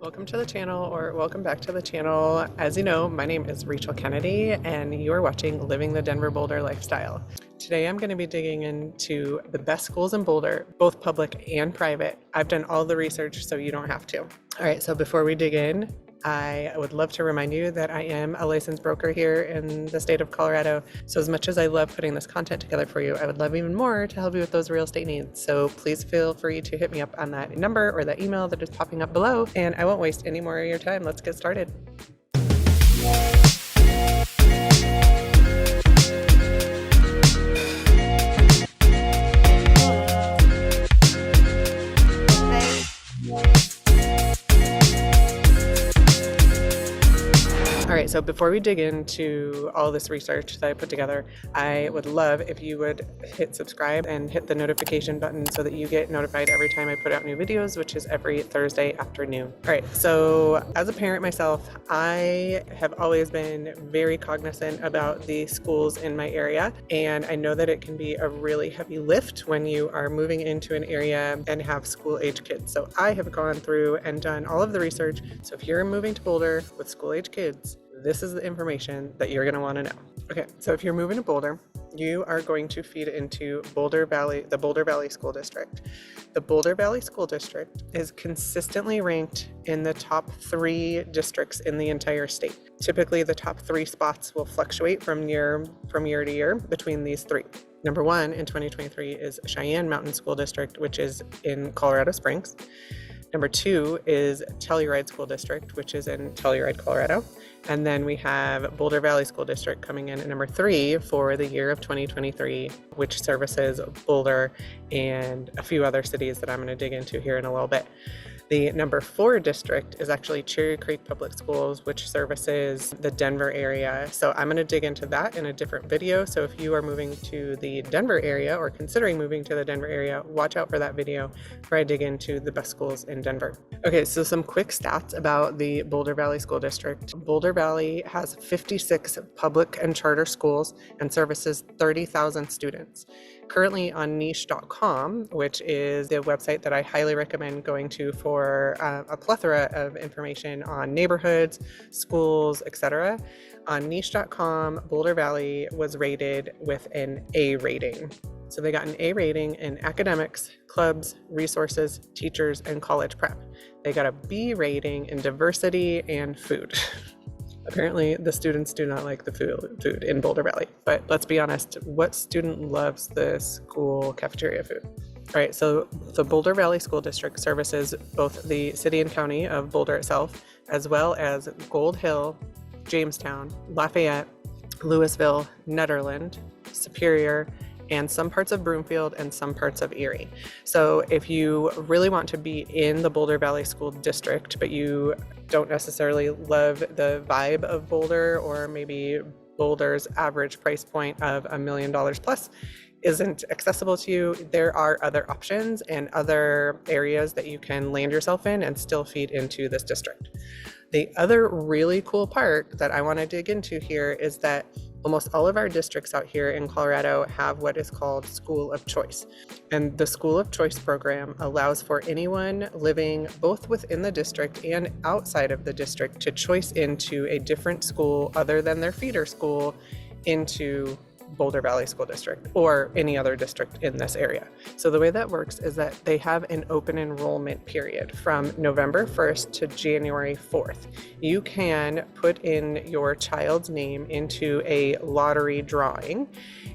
Welcome to the channel, or welcome back to the channel. As you know, my name is Rachel Kennedy and you are watching Living the Denver Boulder Lifestyle. Today I'm going to be digging into the best schools in Boulder, both public and private. I've done all the research so you don't have to. All right, so before we dig in, I would love to remind you that I am a licensed broker here in the state of Colorado. So as much as I love putting this content together for you, I would love even more to help you with those real estate needs. So please feel free to hit me up on that number or that email that is popping up below, and I won't waste any more of your time. Let's get started. All right, so before we dig into all this research that I put together, I would love if you would hit subscribe and hit the notification button so that you get notified every time I put out new videos, which is every Thursday afternoon. All right, so as a parent myself, I have always been very cognizant about the schools in my area, and I know that it can be a really heavy lift when you are moving into an area and have school-age kids. So I have gone through and done all of the research. So if you're moving to Boulder with school-age kids, this is the information that you're going to want to know. Okay, so if you're moving to Boulder, you are going to feed into Boulder Valley, the Boulder Valley School District. The Boulder Valley School District is consistently ranked in the top 3 districts in the entire state. Typically, the top 3 spots will fluctuate from year to year between these 3. Number 1 in 2023 is Cheyenne Mountain School District, which is in Colorado Springs. Number 2 is Telluride School District, which is in Telluride, Colorado. And then we have Boulder Valley School District coming in at number 3 for the year of 2023, which services Boulder and a few other cities that I'm going to dig into here in a little bit. The number 4 district is actually Cherry Creek Public Schools, which services the Denver area. So I'm going to dig into that in a different video. So if you are moving to the Denver area or considering moving to the Denver area, watch out for that video where I dig into the best schools in Denver. Okay, so some quick stats about the Boulder Valley School District. Boulder Valley has 56 public and charter schools and services 30,000 students. Currently on niche.com, which is the website that I highly recommend going to for a plethora of information on neighborhoods, schools, etc. On niche.com, Boulder Valley was rated with an A rating. So they got an A rating in academics, clubs, resources, teachers, and college prep. They got a B rating in diversity and food. Apparently, the students do not like the food in Boulder Valley. But let's be honest, what student loves the school cafeteria food? All right, so the Boulder Valley School District services both the city and county of Boulder itself, as well as Gold Hill, Jamestown, Lafayette, Louisville, Nederland, Superior, and some parts of Broomfield and some parts of Erie. So if you really want to be in the Boulder Valley School District, but you don't necessarily love the vibe of Boulder, or maybe Boulder's average price point of $1 million plus isn't accessible to you, there are other options and other areas that you can land yourself in and still feed into this district. The other really cool part that I want to dig into here is that almost all of our districts out here in Colorado have what is called School of Choice. And the School of Choice program allows for anyone living both within the district and outside of the district to choice into a different school other than their feeder school into Boulder Valley School District or any other district in this area. So the way that works is that they have an open enrollment period from November 1st to January 4th. You can put in your child's name into a lottery drawing,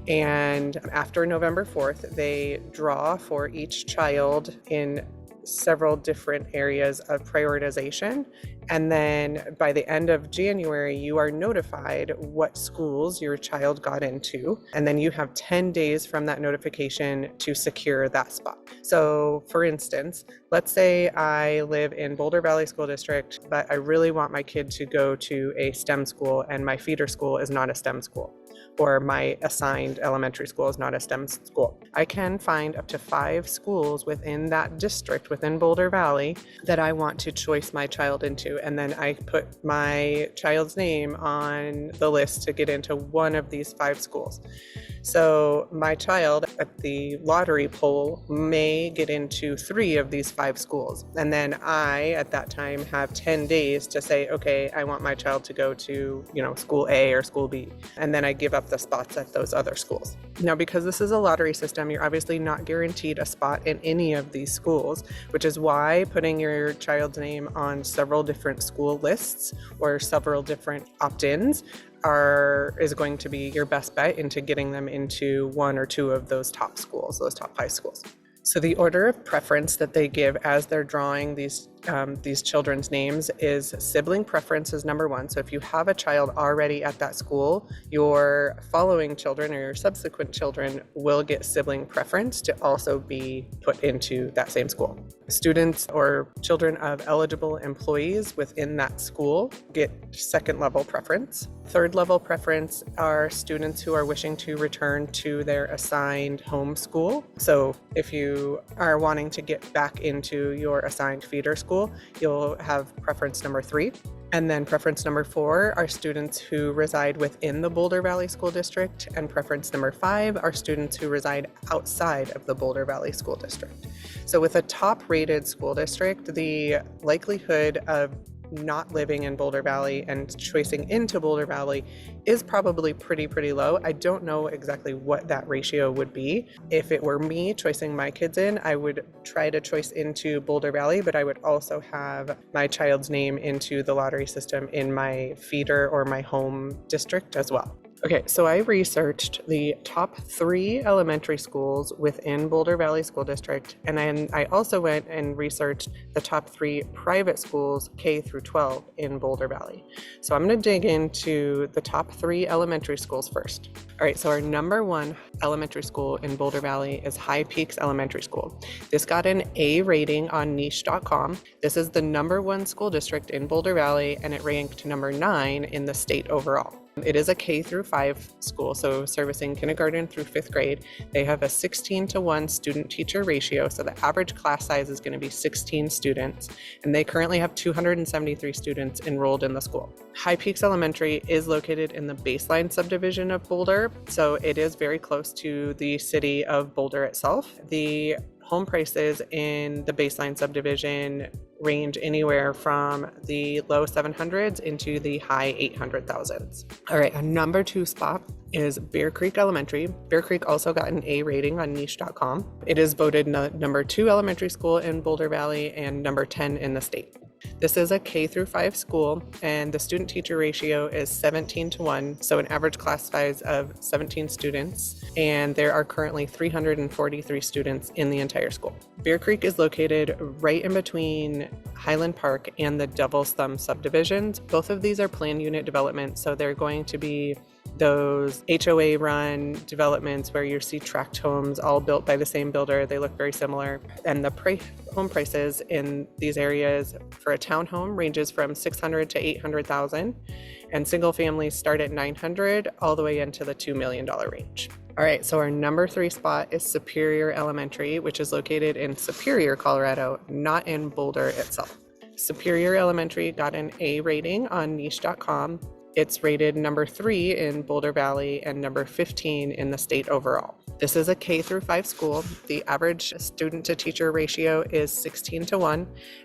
and after November 4th, they draw for each child in several different areas of prioritization. And then by the end of January, you are notified what schools your child got into. And then you have 10 days from that notification to secure that spot. So for instance, let's say I live in Boulder Valley School District, but I really want my kid to go to a STEM school and my feeder school is not a STEM school, or my assigned elementary school is not a STEM school. I can find up to 5 schools within that district, within Boulder Valley, that I want to choice my child into. And then I put my child's name on the list to get into one of these 5 schools. So my child at the lottery poll may get into 3 of these 5 schools. And then I, at that time, have 10 days to say, okay, I want my child to go to, school A or school B. And then I give up the spots at those other schools. Now, because this is a lottery system, you're obviously not guaranteed a spot in any of these schools, which is why putting your child's name on several different school lists or several different opt-ins is going to be your best bet into getting them into 1 or 2 of those top schools, those top 5 schools. So the order of preference that they give as they're drawing these children's names is sibling preference is number 1. So if you have a child already at that school, your following children or your subsequent children will get sibling preference to also be put into that same school. Students or children of eligible employees within that school get second level preference. Third level preference are students who are wishing to return to their assigned home school. So if you are wanting to get back into your assigned feeder school, you'll have preference number 3. And then preference number 4 are students who reside within the Boulder Valley School District. And preference number 5 are students who reside outside of the Boulder Valley School District. So with a top rated school district, the likelihood of not living in Boulder Valley and choicing into Boulder Valley is probably pretty low. I don't know exactly what that ratio would be. If it were me choicing my kids in, I would try to choice into Boulder Valley, but I would also have my child's name into the lottery system in my feeder or my home district as well. Okay, so I researched the top 3 elementary schools within Boulder Valley School District, and then I also went and researched the top 3 private schools K through 12 in Boulder Valley. So I'm going to dig into the top 3 elementary schools first. All right, so our number 1 elementary school in Boulder Valley is High Peaks Elementary School. This got an A rating on niche.com. This is the number 1 school district in Boulder Valley, and it ranked number 9 in the state overall. It is a K through 5 school, so servicing kindergarten through 5th grade. They have a 16-to-1 student-teacher ratio, so the average class size is going to be 16 students, and they currently have 273 students enrolled in the school. High Peaks Elementary is located in the Baseline subdivision of Boulder, so it is very close to the city of Boulder itself. The home prices in the Baseline subdivision range anywhere from the low 700s into the high 800,000s. All right, a number 2 spot is Bear Creek Elementary. Bear Creek also got an A rating on niche.com. It is voted number 2 elementary school in Boulder Valley and number 10 in the state. This is a K through 5 school, and the student-teacher ratio is 17-to-1, so an average class size of 17 students, and there are currently 343 students in the entire school. Bear Creek is located right in between Highland Park and the Devil's Thumb subdivisions. Both of these are planned unit developments, so they're going to be those HOA-run developments where you see tract homes all built by the same builder. They look very similar. And the home prices in these areas for a townhome ranges from $600,000 to $800,000, and single families start at $900,000 all the way into the $2 million range. All right, so our number 3 spot is Superior Elementary, which is located in Superior, Colorado, not in Boulder itself. Superior Elementary got an A rating on niche.com. It's rated number 3 in Boulder Valley and number 15 in the state overall. This is a K through 5 school. The average student to teacher ratio is 16-to-1,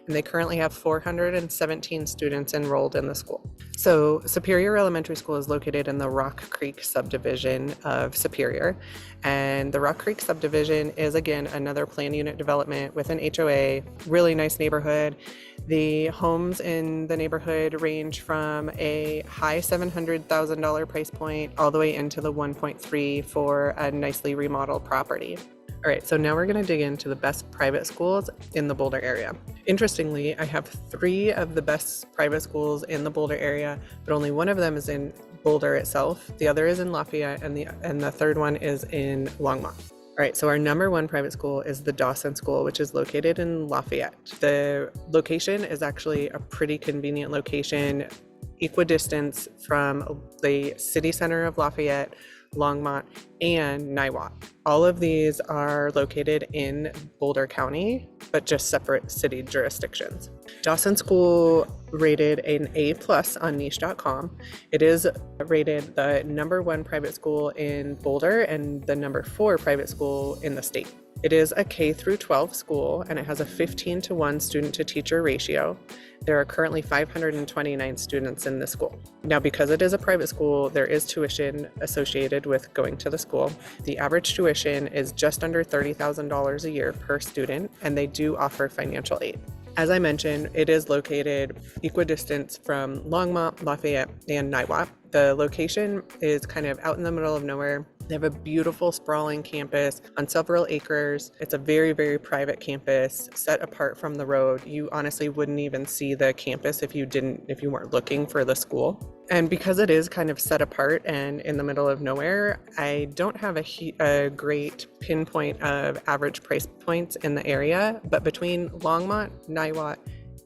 and they currently have 417 students enrolled in the school. So Superior Elementary School is located in the Rock Creek subdivision of Superior, and the Rock Creek subdivision is, again, another planned unit development with an HOA, really nice neighborhood. The homes in the neighborhood range from a high $700,000 price point all the way into the 1.3 for a nicely remodeled property. All right, so now we're going to dig into the best private schools in the Boulder area. Interestingly, I have 3 of the best private schools in the Boulder area, but only one of them is in Boulder itself. The other is in Lafayette, and the third one is in Longmont. All right, so our number 1 private school is the Dawson School, which is located in Lafayette. The location is actually a pretty convenient location, equidistant from the city center of Lafayette, Longmont, and Niwot. All of these are located in Boulder County, but just separate city jurisdictions. Dawson School rated an A+ on niche.com. It is rated the #1 private school in Boulder and the #4 private school in the state. It is a K through 12 school, and it has a 15-to-1 student to teacher ratio. There are currently 529 students in the school. Now, because it is a private school, there is tuition associated with going to the school. The average tuition is just under $30,000 a year per student, and they do offer financial aid. As I mentioned, it is located equidistant from Longmont, Lafayette, and Niwot. The location is kind of out in the middle of nowhere. They have a beautiful sprawling campus on several acres. It's a very, very private campus set apart from the road. You honestly wouldn't even see the campus if you weren't looking for the school. And because it is kind of set apart and in the middle of nowhere, I don't have a great pinpoint of average price points in the area, but between Longmont, Niwot,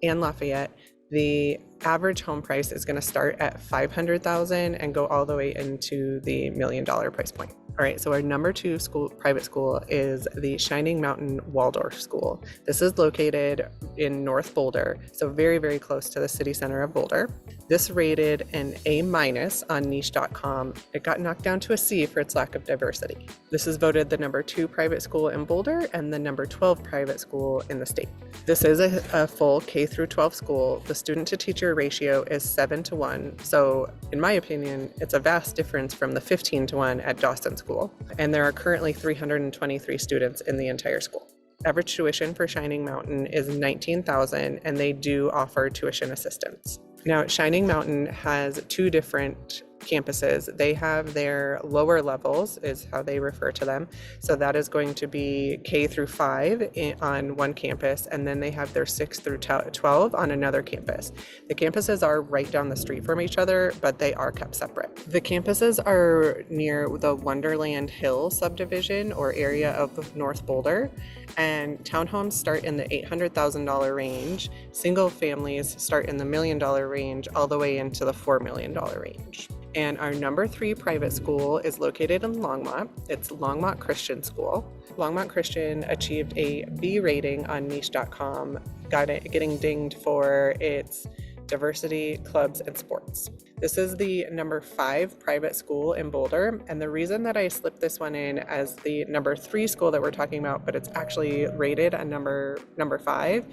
and Lafayette, the average home price is going to start at $500,000 and go all the way into the $1 million price point. All right, so our #2 private school is the Shining Mountain Waldorf School. This is located in North Boulder, so very, very close to the city center of Boulder. This rated an A- on niche.com. It got knocked down to a C for its lack of diversity. This is voted the #2 private school in Boulder and the #12 private school in the state. This is a full K through 12 school. The student to teacher ratio is 7-to-1. So in my opinion, it's a vast difference from the 15-to-1 at Dawson School. And there are currently 323 students in the entire school. Average tuition for Shining Mountain is $19,000, and they do offer tuition assistance. Now, Shining Mountain has 2 different campuses. They have their lower levels, is how they refer to them. So that is going to be K through 5 on one campus, and then they have their 6 through 12 on another campus. The campuses are right down the street from each other, but they are kept separate. The campuses are near the Wonderland Hill subdivision or area of North Boulder, and townhomes start in the $800,000 range. Single families start in the $1 million range all the way into the $4 million range. And our #3 private school is located in Longmont. It's Longmont Christian School. Longmont Christian achieved a B rating on niche.com, getting dinged for its diversity, clubs, and sports. This is the #5 private school in Boulder, and the reason that I slipped this one in as the #3 school that we're talking about, but it's actually rated a number 5,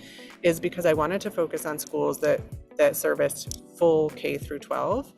is because I wanted to focus on schools that serviced full K through 12.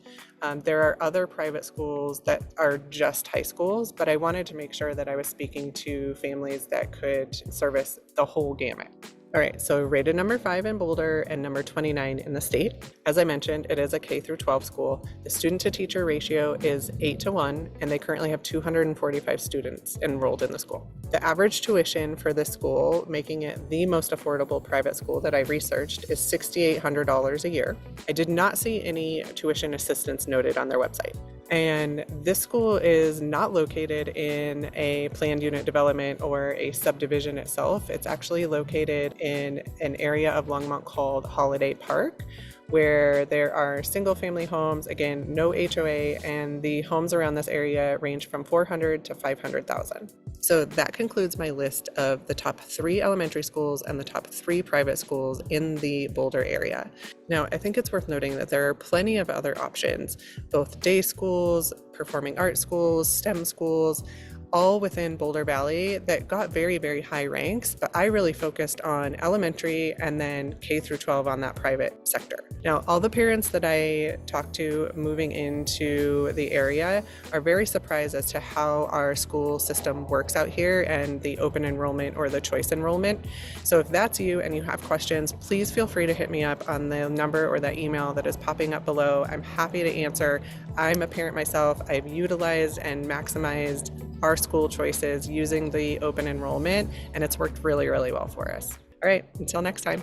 There are other private schools that are just high schools, but I wanted to make sure that I was speaking to families that could service the whole gamut. All right, so rated #5 in Boulder and #29 in the state. As I mentioned, it is a K through 12 school. The student to teacher ratio is 8-to-1, and they currently have 245 students enrolled in the school. The average tuition for this school, making it the most affordable private school that I researched, is $6,800 a year. I did not see any tuition assistance noted on their website. And this school is not located in a planned unit development or a subdivision itself. It's actually located in an area of Longmont called Holiday Park, where there are single family homes, again, no HOA, and the homes around this area range from $400,000 to $500,000. So that concludes my list of the top 3 elementary schools and the top 3 private schools in the Boulder area. Now, I think it's worth noting that there are plenty of other options, both day schools, performing arts schools, STEM schools, all within Boulder Valley that got very, very high ranks, but I really focused on elementary and then K through 12 on that private sector. Now, all the parents that I talked to moving into the area are very surprised as to how our school system works out here and the open enrollment or the choice enrollment. So if that's you and you have questions, please feel free to hit me up on the number or that email that is popping up below. I'm happy to answer. I'm a parent myself. I've utilized and maximized our school choices using the open enrollment, and it's worked really, really well for us. All right, until next time.